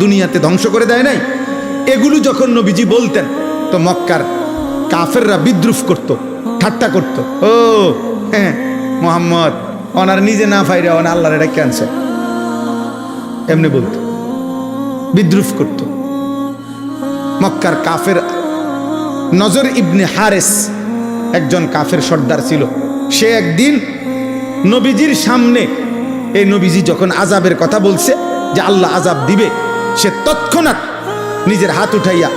দুনিয়াতে ধ্বংস করে দেয় নাই। এগুলো যখন নবীজি বলতেন তো মক্কার কাফেররা বিদ্রুপ করত, ঠাট্টা করত। ও হ্যাঁ, মোহাম্মদ ওনার নিজে না ফাইরে ওনা আল্লাহর এটা ক্যান্সে, এমনি বলতো, বিদ্রুপ করত। মক্কার কাফের নজর ইবনে হারেস একজন কাফের সর্দার ছিল। সে একদিন নবীজির সামনে, এই নবীজি যখন আজাবের কথা বলছে যে আল্লাহ আজাব দিবে, সে তৎক্ষণাৎ নিজের হাত উঠাইয়া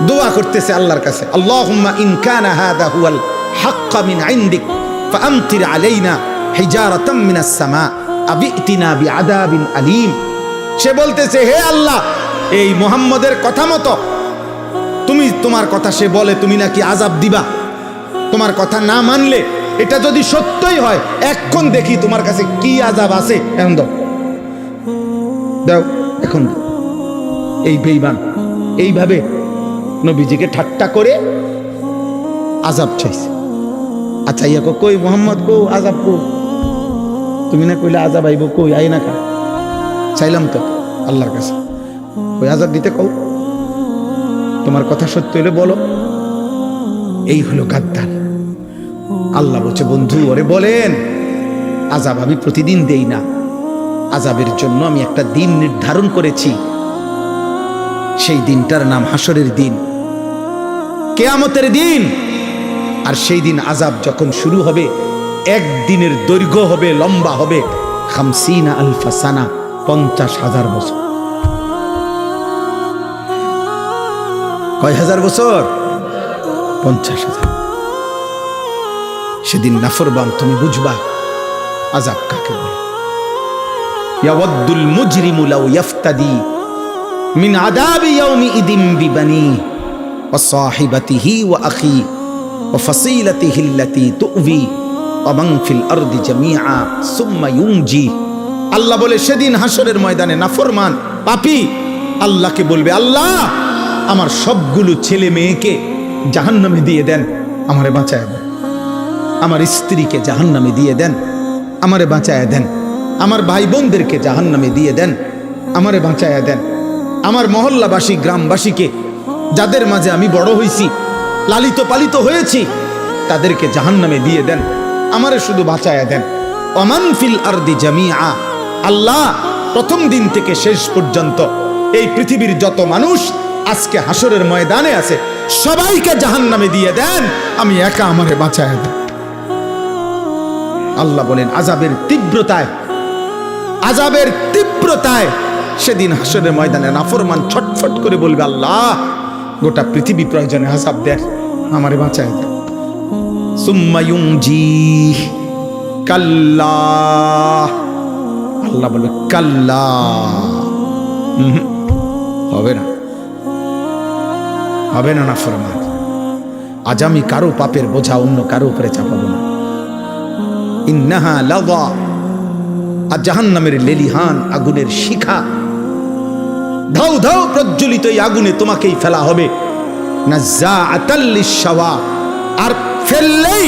দোয়া করতেছে আল্লাহর কাছে, আল্লাহুম্মা ইন কানা হাযা হুয়াল হাক্কা মিন ইনদিক ফাআমতির আলাইনা হিজারাতাম মিনাস সামা আবিতিনা বিআযাবিন আলীম। সে বলতেছে, হে আল্লাহ, এই মুহাম্মদের কথা মতো তুমি, তোমার কথা সে বলে তুমি নাকি আযাব দিবা, তোমার কথা না মানলে এটা যদি সত্যই হয় এখন দেখি তোমার কাছে কি আযাব আছে, এখন দাও দাও এখন দাও। এই বেঈমান এইভাবে নবীজিকে ঠাট্টা করে আযাব চাইছে। আচ্ছা ইয়া কই মোহাম্মদ কো আযাব কো, তুমি না কইলে আযাব আইব, কই আই না কা চাইলাম তো আল্লাহর কাছে, ওই আযাব দিতে কও, তোমার কথা সত্য হলে বলো। এই হলো গাদ্দার। আল্লাহ বলছে, বন্ধু ওরে বলেন আযাব আমি প্রতিদিন দেই না, আযাবের জন্য আমি একটা দিন নির্ধারণ করেছি, সেই দিনটার নাম হাসরের দিন, কিয়ামতের দিন। আর সেই দিন আযাব যখন শুরু হবে, একদিনের দৈর্ঘ্য হবে, লম্বা হবে 50 আলফা সানা, 50,000 বছর। কয় হাজার বছর? 50,000। সেদিন নাফরমান তুমি বুঝবা আযাব কাকে বলে। ইয়াওয়াদ্দুল মুজরিমু লাউ ইফতাদি মিন আযাবি ইয়াউমি ইদিম বিবানি ওয়া সাহিবাতিহি ওয়া আখি ওয়া ফাসিলাতিহি আল্লাতী তুউবি ওয়া মান ফিল আরদি জামিআ সুম্মা ইউনজি। আল্লাহ বলে সেদিন হাসরের ময়দানে নাফরমান পাপী আল্লাহকে বলবে, আল্লাহ আমার সবগুলো ছেলে মেয়েকে জাহান্নামে দিয়ে দেন, আমারে বাঁচায় দেন। আমার স্ত্রীকে জাহান্নামে দিয়ে দেন, আমারে বাঁচায় দেন। আমার ভাই বোনদেরকে জাহান্নামে দিয়ে দেন, আমারে বাঁচায় দেন। আমার মহল্লাবাসী গ্রামবাসীকে, যাদের মাঝে আমি বড় হয়েছি, লালিত পালিত হয়েছি, তাদেরকে জাহান্নামে দিয়ে দেন, আমারে শুধু বাঁচায় দেন। ওমান ফিল আরদি জামিআ, আল্লাহ প্রথম দিন থেকে শেষ পর্যন্ত এই পৃথিবীর যত মানুষ আজকে হাসরের ময়দানে আছে সবাইকে জাহান্নামে দিয়ে দেন, আমি একা আমারে বাঁচায় দেন। আল্লাহ বলেন আযাবের তীব্রতায়, আযাবের তীব্রতায় সেদিন হাসরের ময়দানে নাফরমান ছটফট করে বলবে, আল্লাহ গোটা পৃথিবী প্রয়োজনে আযাব দেন, আমারে বাঁচায় দেন। সুম্মা ইউনজি কাল্লা, আল্লাহ বলবে কাল্লা, হবে না, হবে না নাফরমান। আজ আমি কারো পাপের বোঝা অন্য কারো উপরে চাপাবো না। ইন্নাহা লাযা, আর জাহান্নামের লেলিহান আগুনের শিখা ধাউ ধাউ প্রজ্বলিত এই আগুনে তোমাকেই ফেলা হবে। নাযাআতাল লিশাওয়া, আর ফেললেই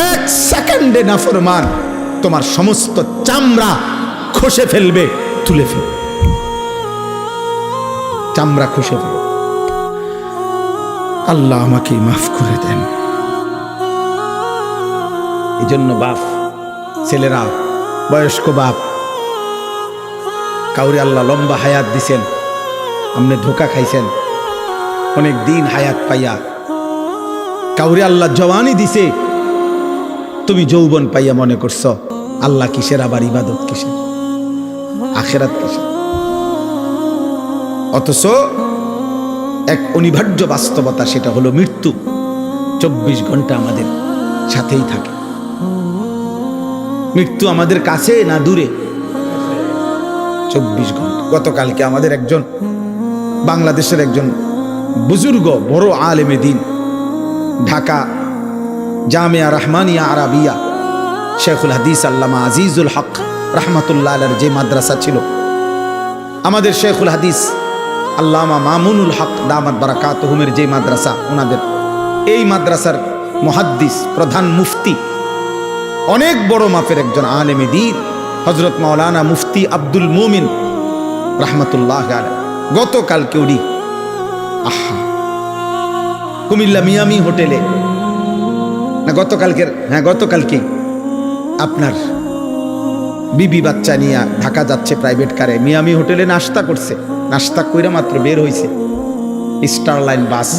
1 সেকেন্ডে নাফরমান তোমার সমস্ত চামড়া খসে ফেলবে, তুলে ফেলবে, চামড়া খসে ফেলবে। আল্লাহ আমাকে মাফ করে দেন। এই জন্য বাপ, ছেলেরা, বয়স্ক বাপ, কাউরে আল্লাহ লম্বা হায়াত দিছেন, আপনি ধোকা খাইছেন অনেক দিন হায়াত পাইয়া। কাউরে আল্লাহ জওয়ানি দিছে, তুমি যৌবন পাইয়া মনে করছ আল্লাহ কিসের, আবার ইবাদত কিসের, আখিরাত কিসের। অথচ এক অনিবার্য বাস্তবতা, সেটা হলো মৃত্যু 24 ঘন্টা আমাদের সাথেই থাকে। মৃত্যু আমাদের কাছে না দূরে? 24 ঘন্টা। গতকালকে আমাদের একজন বাংলাদেশের একজন বুজুর্গ বড় আলেমে দ্বীন, ঢাকা জামিয়া রহমানিয়া আরাবিয়া শেখুল হাদিস আল্লামা আজিজুল হক রহমাতুল্লাহ আলাইহির যে মাদ্রাসা ছিল, আমাদের শেখুল হাদিস আল্লামা মামুনুল হক দামাত বারাকাতুহুমের যে মাদ্রাসা, ওনাদের এই মাদ্রাসার মুহাদ্দিস, প্রধান মুফতি, অনেক বড় মাপের একজন আলেমে দ্বীন হযরত মাওলানা মুফতি আব্দুল মুমিন রহমাতুল্লাহ আলাইহি, গতকালকে উনি আহা কুমিল্লা মিয়ামি হোটেলে, না গতকালকে আপনার বিবি বাচ্চা নিয়ে ঢাকা যাচ্ছে প্রাইভেট কারে, মিয়ামি হোটেলে নাস্তা করছে, নাস্তা কইরা মাত্র বের হইছে, স্টার লাইন বাস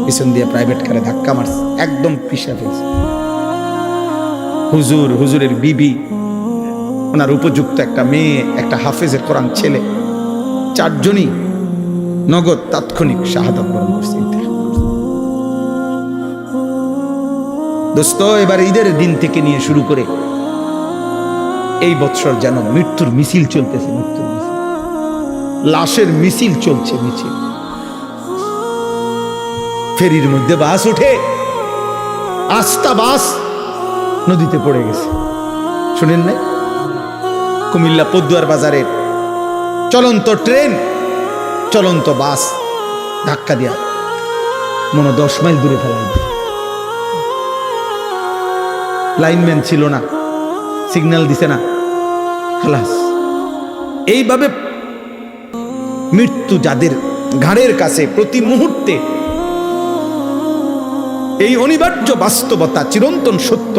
পিছন দিয়ে প্রাইভেট কারে ধাক্কা মারছে, একদম পিষা ফেলছে। হুজুরের বিবি, ওনার উপযুক্ত একটা মেয়ে, একটা হাফেজের কোরআন ছেলে, চারজনই নগদ তাৎক্ষণিক শাহাদাত বরণ করছে। দোস্ত, এবার ঈদের দিন থেকে নিয়ে শুরু করে এই বৎসর যেন মৃত্যুর মিছিল চলতেছে, মৃত্যুর মিছিল, লাশের মিছিল চলছে, মিছিল। ফেরির মধ্যে বাস উঠে, আস্তা বাস নদীতে পড়ে গেছে, শুনেন নাই? কুমিল্লা পদ্মুয়ার বাজারের চলন্ত ট্রেন, চলন্ত বাস ধাক্কা দিয়া মনে 10 মাইল দূরে ফেলা। লাইনম্যান ছিল না, সিগন্যাল দিছে না, খালাস। এইভাবে মৃত্যু যাদের ঘাড়ের কাছে প্রতি মুহূর্তে, এই অনিবার্য বাস্তবতা, চিরন্তন সত্য,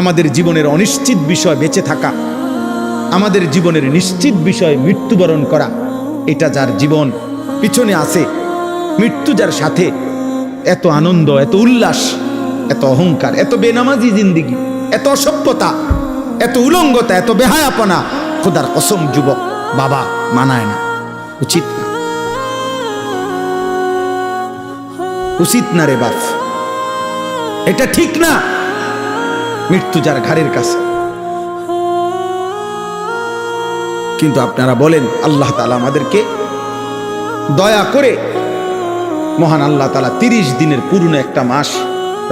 আমাদের জীবনের অনিশ্চিত বিষয় বেঁচে থাকা, আমাদের জীবনের নিশ্চিত বিষয় মৃত্যুবরণ করা, এটা যার জীবন পিছনে আছে, মৃত্যু যার সাথে, এত আনন্দ, এত উল্লাস, এত অহংকার, এত বেনামাজি জিন্দিগি, এত অসভ্যতা, এত উলঙ্গতা, এত বেহায়াপনা, খোদার কসম যুবক বাবা, মানায় না, উচিত না, উচিত না রে বাপ, এটা ঠিক না। মৃত্যু যার ঘাড়ের কাছে। কিন্তু আপনারা বলেন, আল্লাহ তাআলা আমাদেরকে দয়া করে, মহান আল্লাহ তাআলা 30 দিনের পূর্ণ একটা মাস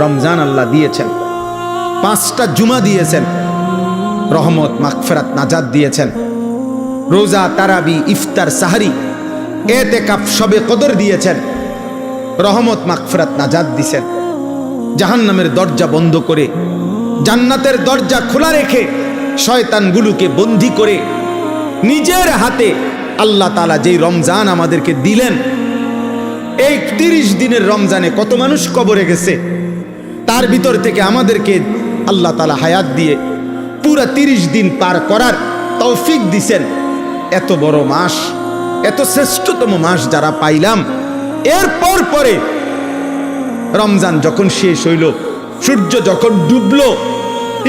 রমজান আল্লাহ দিয়েছেন, 5টা জুমা দিয়েছেন, রহমত, মাগফিরাত, নাজাত দিয়েছেন, রোজা, তারাবি, ইফতার, সাহারি, এতেকাফ, শবে কদর দিয়েছেন, রহমত, মাগফিরাত, নাজাত দিয়েছেন। জাহান্নামের দরজা বন্ধ করে জান্নাতের দরজা খোলা রেখে শয়তানগুলোকে বন্দী করে নিজের হাতে আল্লাহ তাআলা যেই রমজান আমাদেরকে দিলেন, এই 30 দিনের রমজানে কত মানুষ কবরে গেছে, তার ভিতর থেকে আমাদেরকে আল্লাহ তাআলা হায়াত দিয়ে পুরা 30 দিন পার করার তৌফিক দিছেন। এত বড় মাস, এত শ্রেষ্ঠতম মাস যারা পাইলাম, এরপর পরে রমজান যখন শেষ হইল, সূর্য যখন ডুবলো,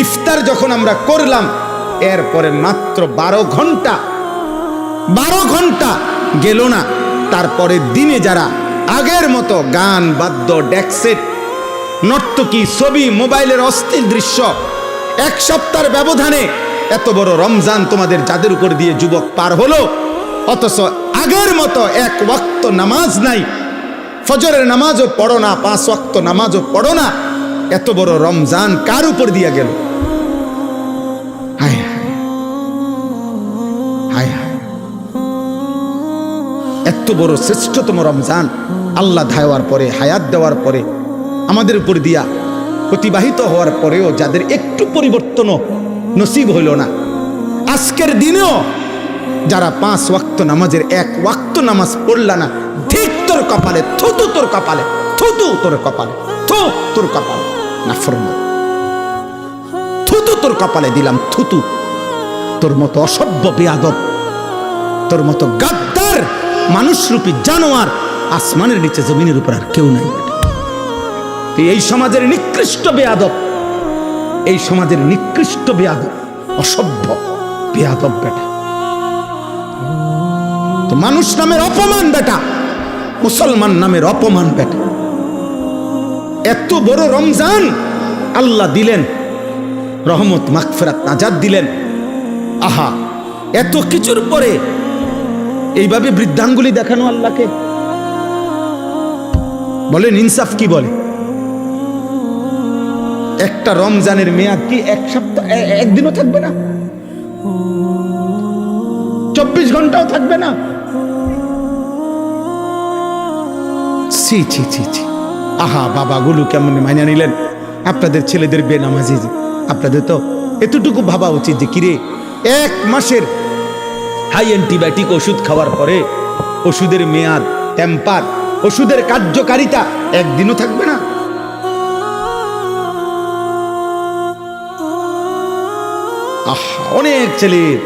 ইফতার যখন আমরা করলাম, এরপরে মাত্র 12 ঘন্টা গেল না, তারপরে দিনে যারা আগের মতো গান, বাদ্য, ডেকসেট, নর্তকী, ছবি, মোবাইলের অস্থির দৃশ্য, 1 সপ্তাহের ব্যবধানে এত বড় রমজান তোমাদের যাদের উপর দিয়ে যুবক পার হলো, অথচ আগের মতো 1 ওয়াক্ত নামাজ নাই, ফজরের নামাজও পড়ো না, 5 ওয়াক্ত নামাজও পড়ো না, এত বড় রমজান কার উপর দিয়ে গেল? হায় হায় হায় হায়, এত বড় শ্রেষ্ঠতম রমজান আল্লাহ দেওয়ার পরে, হায়াত দেওয়ার পরে, আমাদের উপর দিয়া অতিবাহিত হওয়ার পরেও যাদের একটু পরিবর্তনও নসিব হইল না, আজকের দিনেও যারা 5 ওয়াক্ত নামাজের 1 ওয়াক্ত নামাজ পড়লা না, ঠিক তোর কপালে, থুতু তোর কপালে, থুতু তোর কপালে, থু তোর কপালে, নাফরমান, থুতু তোর কপালে দিলাম, থুতু। তোর মতো অসভ্য বেয়াদব, তোর মতো গাদ্দার মানুষরূপী জানোয়ার আসমানের নিচে জমিনের উপর আর কেউ নাই। তুই এই সমাজের নিকৃষ্ট বেয়াদব, এই সমাজের নিকৃষ্ট বেয়াদব, অসভ্য বেয়াদব বেটা, তো মানুষ নামের অপমান বেটা, মুসলমান নামের অপমান বেটা। এত বড় রমজান আল্লাহ দিলেন, রহমত, মাগফিরাত, নাজাত দিলেন। আহা, এত কিছুর পরে এইভাবে বৃদ্ধাঙ্গুলি দেখানো আল্লাহকে, বলেন ইনসাফ কি বলে? একটা রমজানের মেয়াদ কি 1 সপ্তাহ, 1 দিনও থাকবে না, 24 ঘন্টাও থাকবে না। ছি ছি ছি ছি, আহা, বাবাগুলো কেমন মাইনা নিলেন আপনাদের ছেলেদের বেনামাজি। আপনাদের তো এতটুকু ভাবা উচিত যে কিরে, 1 মাসের হাই অ্যান্টিবায়োটিক ওষুধ খাওয়ার পরে ওষুধের মেয়াদ, টেম্পার, ওষুধের কার্যকারিতা একদিনও থাকবে না। অনেক ছেলের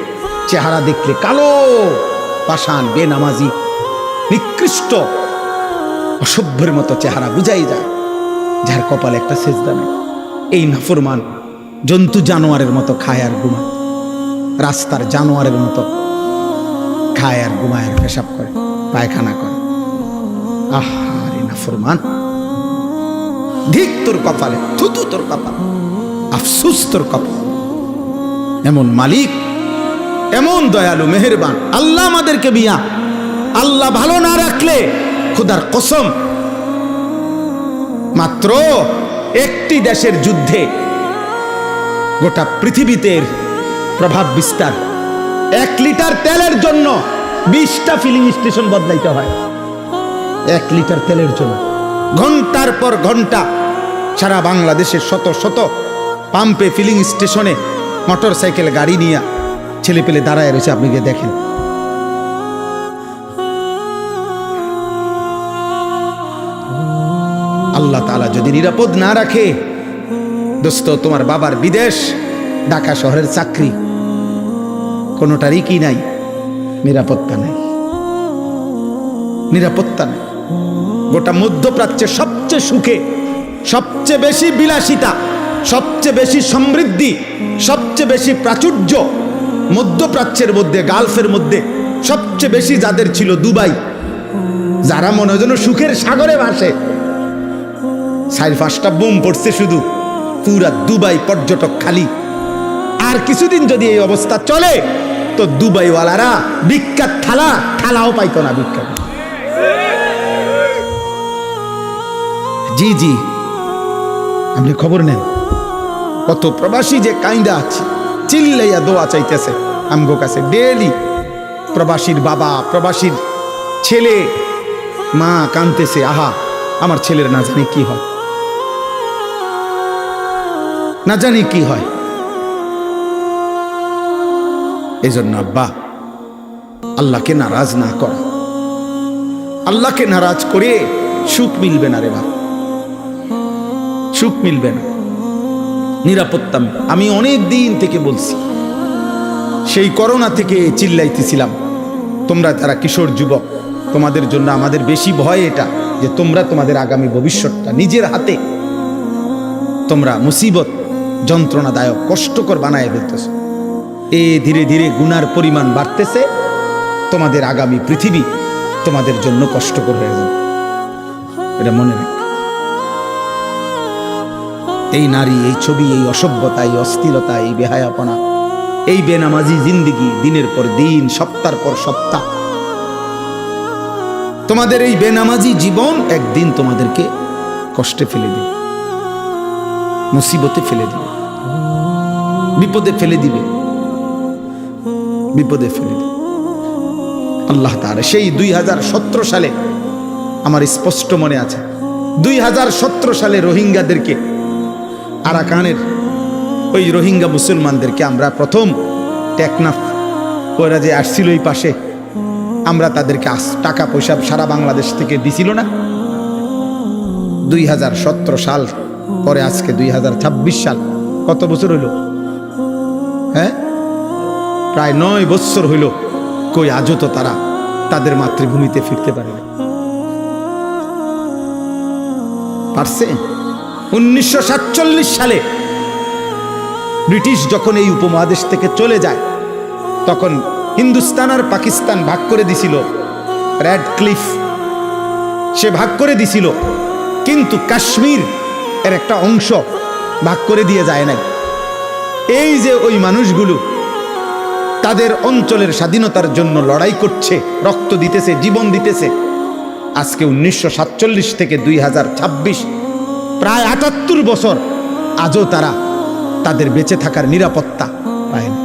চেহারা দেখলে কালো, পাষাণ, বেনামাজি, নিকৃষ্ট, অসভ্যের মতো চেহারা বুঝাই যায়, যার কপালে একটা সেজদা নেই। এই নাফরমান জন্তু জানোয়ারের মতো খায় আর ঘুমায়, রাস্তার জানোয়ারের মতো খায় আর ঘুমায় আর পেশাব করে, পায়খানা করে। আরে নাফরমান, ধিক তোর কপালে, থুতু তোর কপাল, আফসুস তোর কপাল। এমন মালিক, এমন দয়ালু, মেহেরবান আল্লাহ আমাদেরকে বিয়া। আল্লাহ ভালো না রাখলে খোদার কসম মাত্র একটি দেশের যুদ্ধে গোটা পৃথিবীতে প্রভাব বিস্তার। 1 লিটার তেলের জন্য 20টা ফিলিং স্টেশন বদলাইতে হয়। 1 লিটার তেলের জন্য ঘন্টার পর ঘন্টা সারা বাংলাদেশের শত শত পাম্পে, ফিলিং স্টেশনে মোটর সাইকেল গাড়ি নিয়ে ছেলে পেলে দাঁড়ায় রয়েছে। আপনি গিয়ে দেখেন। আল্লাহ তাআলা যদি নিরাপদ না রাখে, দোস্ত, তোমার বাবার বিদেশ, ঢাকা শহরের চাকরি, কোনোটারই কি নাই, নিরাপত্তা নাই, নিরাপত্তা নাই। গোটা মধ্যপ্রাচ্যের সবচেয়ে সুখে, সবচেয়ে বেশি বিলাসিতা, সবচেয়ে বেশি সমৃদ্ধি, সবচেয়ে বেশি প্রাচুর্য মধ্যপ্রাচ্যের মধ্যে, গালফের মধ্যে সবচেয়ে বেশি যাদের ছিল দুবাই, যারা মনে হয় যেন সুখের সাগরে ভাসে। 4-5টা বোম পড়ছে শুধু, পুরা দুবাই পর্যটক খালি। আর কিছুদিন যদি এই অবস্থা চলে তো দুবাইওয়ালারা বিখ্যাত থালাও পাইতো না। বিখ্যাত, জি জি, আপনি খবর নেন কত প্রবাসী যে কাইন্দা আছে, চিল্লাইয়া দোয়া চাইতেছে আমগো কাছে ডেইলি। প্রবাসীর বাবা, প্রবাসীর ছেলে, মা কাঁদতেছে, আহা আমার ছেলের না জানি কি হয়, না জানি কি হয়। এজন্য আব্বা, আল্লাহকে নারাজ না করা, আল্লাহকে নারাজ করে সুখ মিলবে না রে বাবা, সুখ মিলবে না, নিরাপত্তা। আমি অনেক দিন থেকে বলছি, সেই করোনা থেকে চিল্লাইতেছিলাম, তোমরা যারা কিশোর যুবক, তোমাদের জন্য আমাদের বেশি ভয় এটা যে তোমরা তোমাদের আগামী ভবিষ্যৎটা নিজের হাতে তোমরা মুসিবত, যন্ত্রণাদায়ক, কষ্টকর বানায় ফেলতেছ। ধীরে ধীরে গুনার পরিমাণ বাড়তেছে, তোমাদের আগামী পৃথিবী তোমাদের জন্য কষ্টকর হয়ে যাবে, এটা মনে রাখ। এই নারী, এই ছবি, এই অসভ্যতা, এই অস্থিরতা, এই বেহায়াপনা, এই বেনামাজি জিন্দিগি, দিনের পর দিন, সপ্তাহের পর সপ্তাহ, তোমাদের এই বেনামাজি জীবন একদিন তোমাদেরকে কষ্টে ফেলে দিবে, মুসিবতে ফেলে দিবে, বিপদে ফেলে দিবে, বিপদে ফেলে দিবে। আল্লাহ তাআলা সেই 2017 সালে, আমার স্পষ্ট মনে আছে, 2017 সালে রোহিঙ্গাদেরকে, আরাকানের ওই রোহিঙ্গা মুসলমানদেরকে আমরা প্রথম টেকনাফ, ওরা যে আসছিল এই পাশে, আমরা তাদেরকে টাকা পয়সা সারা বাংলাদেশ থেকে দিছিল না। 2017 সাল পরে আজকে 2026 সাল, কত বছর হইল? হ্যাঁ, প্রায় 9 বছর হইল। কই আজও তো তারা তাদের মাতৃভূমিতে ফিরতে পারে না, পারছে? 1947 সালে ব্রিটিশ যখন এই উপমহাদেশ থেকে চলে যায়, তখন হিন্দুস্তান আর পাকিস্তান ভাগ করে দিছিল। রেড ক্লিফ সে ভাগ করে দিছিল, কিন্তু কাশ্মীর এর একটা অংশ ভাগ করে দিয়ে যায় নাই। এই যে ওই মানুষগুলো তাদের অঞ্চলের স্বাধীনতার জন্য লড়াই করছে, রক্ত দিতেছে, জীবন দিতেছে, আজকে 1947 থেকে 2026 প্রায় 78 বছর, আজও তারা তাদের বেঁচে থাকার নিরাপত্তা পায় না।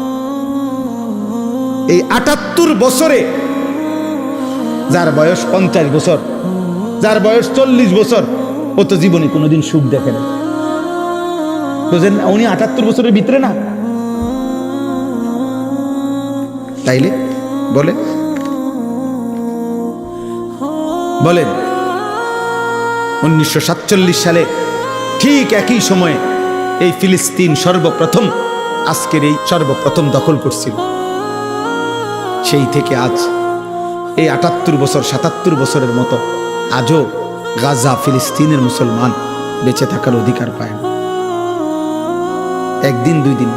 এই 78 বছরে যার বয়স 50 বছর, যার বয়স 40 বছর, ও তো জীবনে কোনোদিন সুখ দেখে না। বুঝেন না? উনি 78 বছরের ভিতরে না, তাইলে বলে বলেন 1947 সালে ঠিক একই সময়ে এই ফিলিস্তিন সর্বপ্রথম আজকের এই সর্বপ্রথম দখল করছিল। সেই থেকে আজ এই 78 বছর 77 বছরের মতো আজও গাজা ফিলিস্তিনের মুসলমান বেঁচে থাকার অধিকার পায় না, একদিন দুই দিন।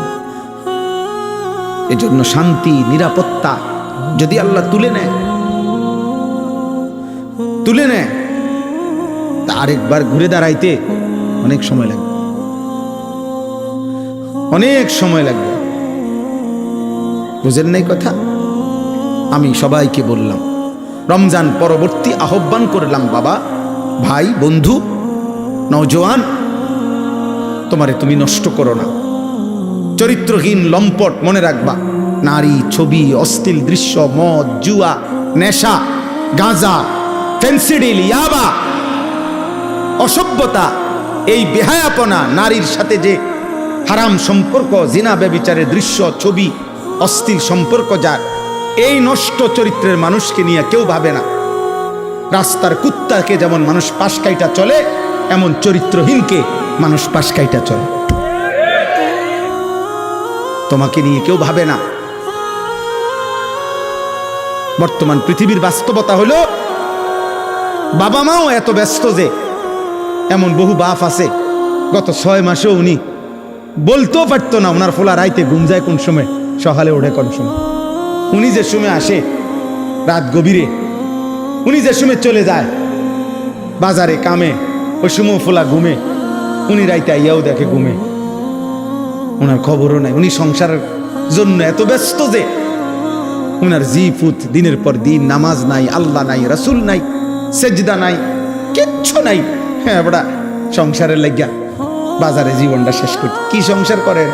এজন্য শান্তি নিরাপত্তা যদি আল্লাহ তুলে নেয় তা আরেকবার ঘুরে দাঁড়াইতে অনেক সময় লাগবে, অনেক সময় লাগবে। বুঝেন নাই কথা? আমি সবাইকে বললাম, রমজান পরবর্তী আহ্বান করলাম, বাবা, ভাই, বন্ধু, নওজোয়ান, তোমারে তুমি নষ্ট করো না। চরিত্রহীন লম্পট মনে রাখবা, নারী, ছবি, অশ্লীল দৃশ্য, মদ, জুয়া, নেশা, গাঁজা, ফেন্সিডিল, ইয়াবা, অসভ্যতা, এই বেহায়াপনা, নারীর সাথে যে হারাম সম্পর্ক, জিনা ব্যভিচারের দৃশ্য, ছবি, অশ্লীল সম্পর্ক, যার এই নষ্ট চরিত্রের মানুষকে নিয়ে কেউ ভাবে না। রাস্তার কুত্তাকে যেমন মানুষ পাশ কাইটা চলে, এমন চরিত্রহীনকে মানুষ পাশ কাইটা চলে। তোমাকে নিয়ে কেউ ভাবে না। বর্তমান পৃথিবীর বাস্তবতা হলো, বাবা মাও এত ব্যস্ত যে এমন বহু বাপ আছে গত 6 মাসেও উনি বলতেও পারতো না ওনার ফোলা রাইতে ঘুম যায় কোন সময়, সকালে ওঠে কোন সময়। উনি যে সময় আসে রাত গভীরে, উনি যে সময় চলে যায় বাজারে কামে, ওই সময় ফোলা ঘুমে, উনি রাইতে আইয়াও দেখে ঘুমে, ওনার খবরও নাই। উনি সংসারের জন্য এত ব্যস্ত যে উনার জিফুত দিনের পর দিন, নামাজ নাই, আল্লাহ নাই, রাসূল নাই, সেজদা নাই, কিচ্ছু নাই। হ্যাঁ বড়া সংসারের লাগিয়া বাজারে জীবনটা শেষ করতে। কি সংসার করেন?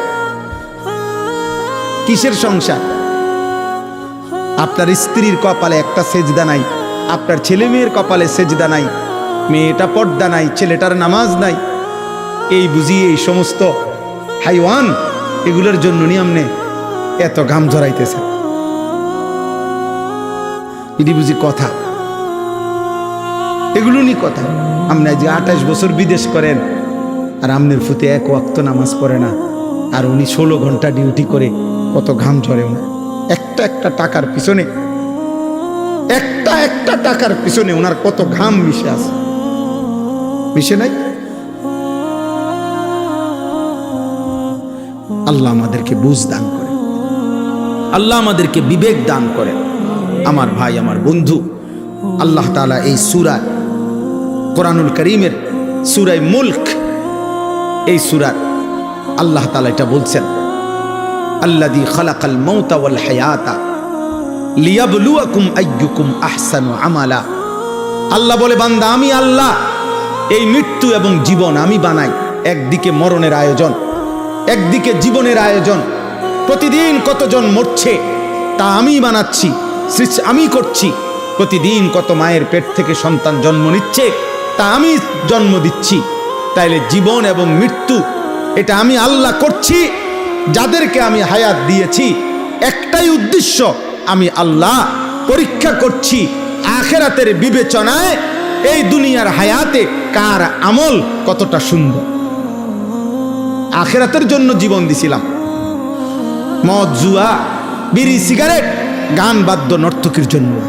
কিসের সংসার? আপনার স্ত্রীর কপালে একটা সেজদা নাই, আপনার ছেলে মেয়ের কপালে সেজদা নাই, মেয়েটা পর্দা নাই, ছেলেটার নামাজ নাই। এই বুঝিয়ে এই সমস্ত হাইওয়ান, এগুলোর জন্য নিয়মনে এত ঘাম ঝরাইতেছে। এটি বুঝি কথা? এগুলো নি কথা? আপনি যে 28 বছর বিদেশ করেন আর আমনের ফুতে এক ওয়াক্ত নামাজ পড়ে না, আর উনি 16 ঘন্টা ডিউটি করে, কত ঘাম ঝরে ওনার। একটা টাকার পিছনে, একটা টাকার পিছনে ওনার কত ঘাম মিশে আছে, মিশে নাই? আল্লাহ আমাদেরকে বুঝ দান করে, আল্লাহ আমাদেরকে বিবেক দান করে। আমার ভাই, আমার বন্ধু, আল্লাহ তাআলা এই সূরা কোরআনুল কারীমের সূরা মুলক, এই সূরা আল্লাহ তাআলা এটা বলছেন, আল্লাযী খালাকাল মাউতা ওয়াল হায়াতা লিয়াবলুয়াকুম আইয়ুকুম আহসানু আমালা। আল্লাহ বলে, বান্দা, আমি আল্লাহ এই মৃত্যু এবং জীবন আমি বানাই। একদিকে মরণের আয়োজন, একদিকে জীবনের আয়োজন। প্রতিদিন কতজন মরছে তা আমি বানাচ্ছি, সৃষ্টি আমি করছি। প্রতিদিন কত মায়ের পেট থেকে সন্তান জন্ম নিচ্ছে তা আমি জন্ম দিচ্ছি। তাইলে জীবন এবং মৃত্যু এটা আমি আল্লাহ করছি। যাদেরকে আমি হায়াত দিয়েছি একটাই উদ্দেশ্য, আমি আল্লাহ পরীক্ষা করছি আখিরাতের বিবেচনায় এই দুনিয়ার হায়াতে কার আমল কতটা সুন্দর। আখিরাতের জন্য জীবন দিছিলাম। মদ, জুয়া, বিড়ি, সিগারেট, গান, বাদ্য, নর্তকীর জন্য না।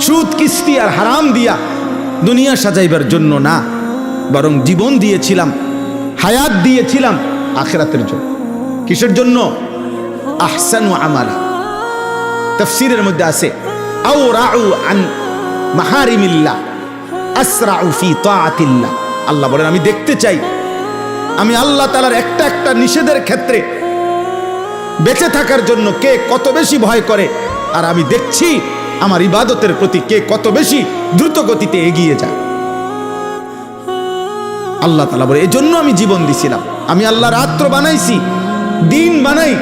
সুদ, কিস্তি আর হারাম দিয়া দুনিয়া সাজাইবার জন্য না, বরং জীবন দিয়েছিলাম, হায়াত দিয়েছিলাম আখিরাতের জন্য। কিসের জন্য? আহসানু আমালা। তাফসীরের মধ্যে আছে, আও রাউ আন মাহারিমিল্লাহ আসরাউ ফি তাআতিল্লাহ। আল্লাহ বলেন, আমি দেখতে চাই আমি আল্লাহ তাআলার একটা নিষেধের ক্ষেত্রে বেঁচে থাকার জন্য কে কত বেশি ভয় করে, আর আমি দেখছি আমার ইবাদতের প্রতি কে কত বেশি দ্রুত গতিতে এগিয়ে যায়। আল্লাহ তাআলা বলে, এজন্য আমি জীবন দিছিলাম। আমি আল্লাহ রাত্র বানাইছি, দিন বানাই,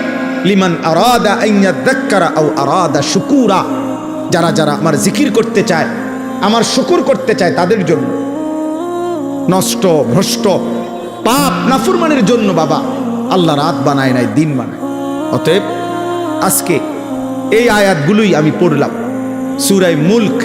লিমান আরাদা আন ইয়াযাক্কারা আও আরাদা শুকুরা। যারা যারা আমার জিকির করতে চায়, আমার শুকর করতে চায়, তাদের জন্য। নষ্ট, ভ্রষ্ট, পাপ, নাফরমানের জন্য বাবা আল্লাহ রাত বানায় নাই, দিন বানায়। অতএব আজকে এই আয়াতগুলোই আমি পড়লাম, সূরা মুলক।